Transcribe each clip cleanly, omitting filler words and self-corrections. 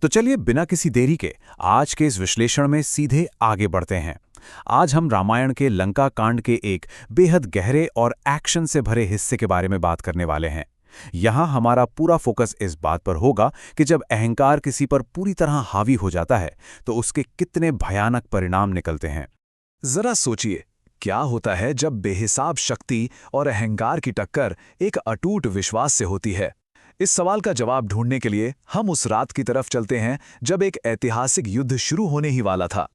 तो चलिए बिना किसी देरी के आज के इस विश्लेषण में सीधे आगे बढ़ते हैं। आज हम रामायण के लंका कांड के एक बेहद गहरे और एक्शन से भरे हिस्से के बारे में बात करने वाले हैं। यहाँ हमारा पूरा फोकस इस बात पर होगा कि जब अहंकार किसी पर पूरी तरह हावी हो जाता है तो उसके कितने भयानक परिणाम निकलते हैं। जरा सोचिए, क्या होता है जब बेहिसाब शक्ति और अहंकार की टक्कर एक अटूट विश्वास से होती है। इस सवाल का जवाब ढूंढने के लिए हम उस रात की तरफ चलते हैं जब एक ऐतिहासिक युद्ध शुरू होने ही वाला था।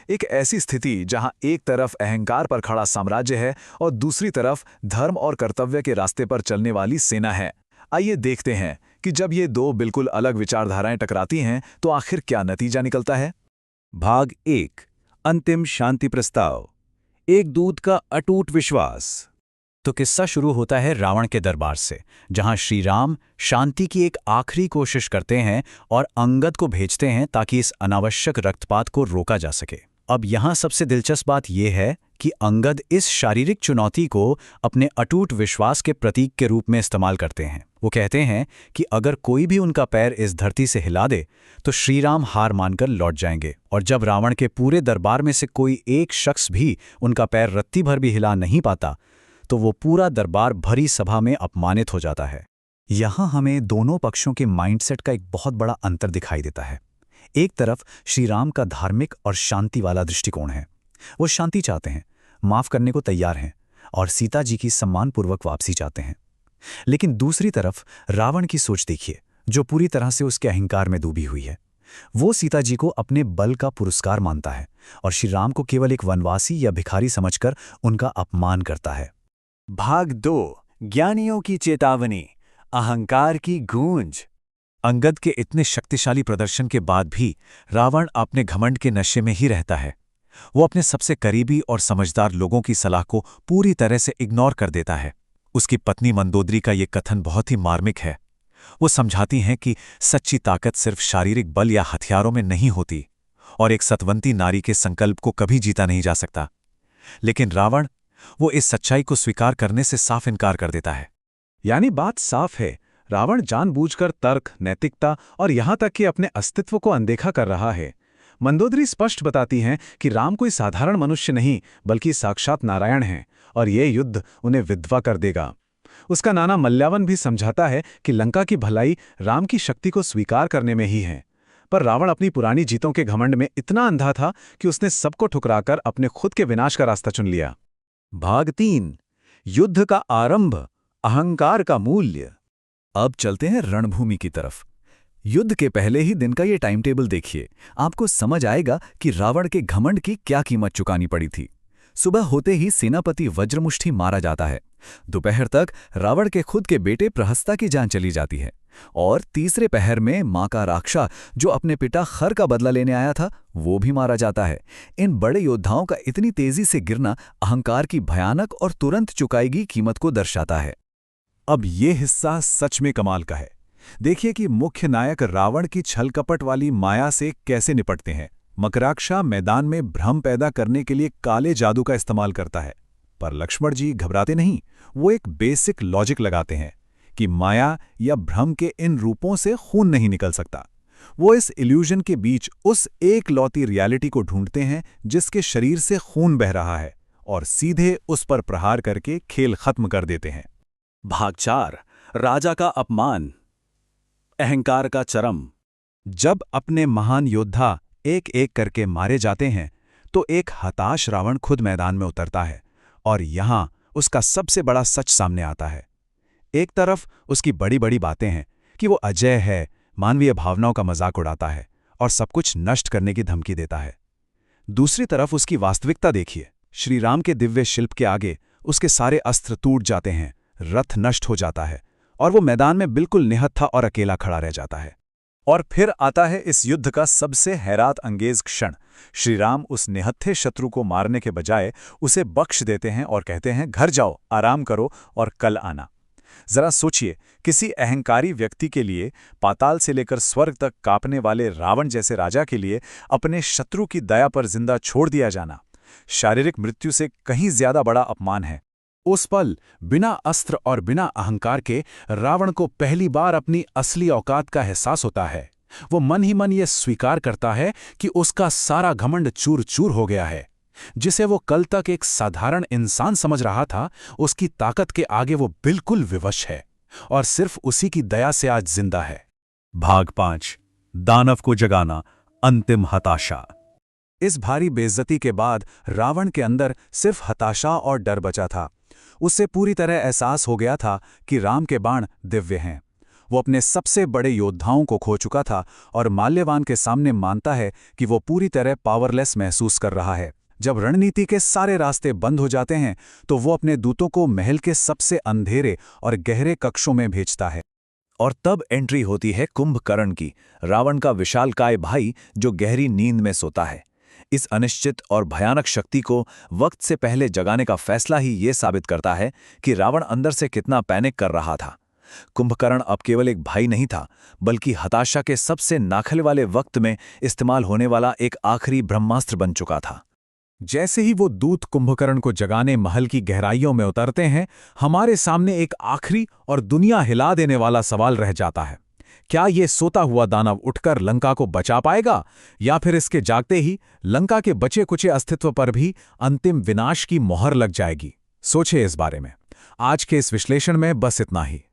एक ऐसी स्थिति जहां एक तरफ अहंकार पर खड़ा साम्राज्य है और दूसरी तरफ धर्म और कर्तव्य के रास्ते पर चलने वाली सेना है। आइए देखते हैं कि जब ये दो बिल्कुल अलग विचारधाराएं टकराती हैं तो आखिर क्या नतीजा निकलता है। भाग 1, अंतिम शांति प्रस्ताव, एक दूत का अटूट विश्वास। तो किस्सा शुरू होता है रावण के दरबार से, जहां श्री राम शांति की एक आखिरी कोशिश करते हैं और अंगद को भेजते हैं ताकि इस अनावश्यक रक्तपात को रोका जा सके। अब यहां सबसे दिलचस्प बात यह है कि अंगद इस शारीरिक चुनौती को अपने अटूट विश्वास के प्रतीक के रूप में इस्तेमाल करते हैं। वो कहते हैं कि अगर कोई भी उनका पैर इस धरती से हिला दे तो श्री राम हार मानकर लौट जाएंगे। और जब रावण के पूरे दरबार में से कोई एक शख्स भी उनका पैर रत्ती भर भी हिला नहीं पाता तो वो पूरा दरबार भरी सभा में अपमानित हो जाता है। यहाँ हमें दोनों पक्षों के माइंडसेट का एक बहुत बड़ा अंतर दिखाई देता है। एक तरफ श्री राम का धार्मिक और शांति वाला दृष्टिकोण है। वो शांति चाहते हैं, माफ करने को तैयार हैं और सीता जी की सम्मानपूर्वक वापसी चाहते हैं। लेकिन दूसरी तरफ रावण की सोच देखिए, जो पूरी तरह से उसके अहंकार में डूबी हुई है। वो सीता जी को अपने बल का पुरस्कार मानता है और श्री राम को केवल एक वनवासी या भिखारी समझकर उनका अपमान करता है। भाग 2, ज्ञानियों की चेतावनी, अहंकार की गूंज। अंगद के इतने शक्तिशाली प्रदर्शन के बाद भी रावण अपने घमंड के नशे में ही रहता है। वो अपने सबसे करीबी और समझदार लोगों की सलाह को पूरी तरह से इग्नोर कर देता है। उसकी पत्नी मंदोदरी का ये कथन बहुत ही मार्मिक है। वो समझाती हैं कि सच्ची ताकत सिर्फ शारीरिक बल या हथियारों में नहीं होती और एक सतवंती नारी के संकल्प को कभी जीता नहीं जा सकता। लेकिन रावण वो इस सच्चाई को स्वीकार करने से साफ इनकार कर देता है। यानी बात साफ है, रावण जानबूझकर तर्क, नैतिकता और यहां तक कि अपने अस्तित्व को अनदेखा कर रहा है। मंदोदरी स्पष्ट बताती हैं कि राम कोई साधारण मनुष्य नहीं बल्कि साक्षात नारायण हैं और ये युद्ध उन्हें विधवा कर देगा। उसका नाना मल्यावन भी समझाता है कि लंका की भलाई राम की शक्ति को स्वीकार करने में ही है। पर रावण अपनी पुरानी जीतों के घमंड में इतना अंधा था कि उसने सबको ठुकराकर अपने खुद के विनाश का रास्ता चुन लिया। भाग 3, युद्ध का आरंभ, अहंकार का मूल्य। अब चलते हैं रणभूमि की तरफ। युद्ध के पहले ही दिन का ये टाइम टेबल देखिए, आपको समझ आएगा कि रावण के घमंड की क्या कीमत चुकानी पड़ी थी। सुबह होते ही सेनापति वज्रमुष्टि मारा जाता है। दोपहर तक रावण के खुद के बेटे प्रहस्ता की जान चली जाती है और तीसरे पहर में मां का राक्षा, जो अपने पिता खर का बदला लेने आया था, वो भी मारा जाता है। इन बड़े योद्धाओं का इतनी तेजी से गिरना अहंकार की भयानक और तुरंत चुकाएगी कीमत को दर्शाता है। अब ये हिस्सा सच में कमाल का है। देखिए कि मुख्य नायक रावण की छल कपट वाली माया से कैसे निपटते हैं। मकराक्षा मैदान में भ्रम पैदा करने के लिए काले जादू का इस्तेमाल करता है, पर लक्ष्मण जी घबराते नहीं। वो एक बेसिक लॉजिक लगाते हैं कि माया या भ्रम के इन रूपों से खून नहीं निकल सकता। वो इस इल्यूजन के बीच उस एक लौती रियलिटी को ढूंढते हैं जिसके शरीर से खून बह रहा है और सीधे उस पर प्रहार करके खेल खत्म कर देते हैं। भाग 4, राजा का अपमान, अहंकार का चरम। जब अपने महान योद्धा एक एक करके मारे जाते हैं तो एक हताश रावण खुद मैदान में उतरता है और यहां उसका सबसे बड़ा सच सामने आता है। एक तरफ उसकी बड़ी बड़ी बातें हैं कि वो अजय है, मानवीय भावनाओं का मजाक उड़ाता है और सब कुछ नष्ट करने की धमकी देता है। दूसरी तरफ उसकी वास्तविकता देखिए। श्री राम के दिव्य शिल्प के आगे उसके सारे अस्त्र टूट जाते हैं, रथ नष्ट हो जाता है और वो मैदान में बिल्कुल निहत्था और अकेला खड़ा रह जाता है। और फिर आता है इस युद्ध का सबसे हैरात अंगेज क्षण। श्री राम उस निहत्थे शत्रु को मारने के बजाय उसे बख्श देते हैं और कहते हैं, घर जाओ, आराम करो और कल आना। जरा सोचिए, किसी अहंकारी व्यक्ति के लिए, पाताल से लेकर स्वर्ग तक कांपने वाले रावण जैसे राजा के लिए अपने शत्रु की दया पर जिंदा छोड़ दिया जाना शारीरिक मृत्यु से कहीं ज्यादा बड़ा अपमान है। उस पल बिना अस्त्र और बिना अहंकार के रावण को पहली बार अपनी असली औकात का एहसास होता है। वो मन ही मन ये स्वीकार करता है कि उसका सारा घमंड चूर चूर हो गया है। जिसे वो कल तक एक साधारण इंसान समझ रहा था, उसकी ताकत के आगे वो बिल्कुल विवश है और सिर्फ उसी की दया से आज जिंदा है। भाग 5 दानव को जगाना, अंतिम हताशा। इस भारी बेइज्जती के बाद रावण के अंदर सिर्फ हताशा और डर बचा था। उसे पूरी तरह एहसास हो गया था कि राम के बाण दिव्य हैं। वो अपने सबसे बड़े योद्धाओं को खो चुका था और माल्यवान के सामने मानता है कि वो पूरी तरह पावरलेस महसूस कर रहा है। जब रणनीति के सारे रास्ते बंद हो जाते हैं तो वो अपने दूतों को महल के सबसे अंधेरे और गहरे कक्षों में भेजता है। और तब एंट्री होती है कुंभकर्ण की, रावण का विशालकाय भाई जो गहरी नींद में सोता है। इस अनिश्चित और भयानक शक्ति को वक्त से पहले जगाने का फैसला ही ये साबित करता है कि रावण अंदर से कितना पैनिक कर रहा था। कुंभकर्ण अब केवल एक भाई नहीं था, बल्कि हताशा के सबसे नाखले वाले वक्त में इस्तेमाल होने वाला एक आखिरी ब्रह्मास्त्र बन चुका था। जैसे ही वो दूत कुंभकर्ण को जगाने महल की गहराइयों में उतरते हैं, हमारे सामने एक आखिरी और दुनिया हिला देने वाला सवाल रह जाता है। क्या ये सोता हुआ दानव उठकर लंका को बचा पाएगा, या फिर इसके जागते ही लंका के बचे कुचे अस्तित्व पर भी अंतिम विनाश की मोहर लग जाएगी? सोचिए इस बारे में। आज के इस विश्लेषण में बस इतना ही।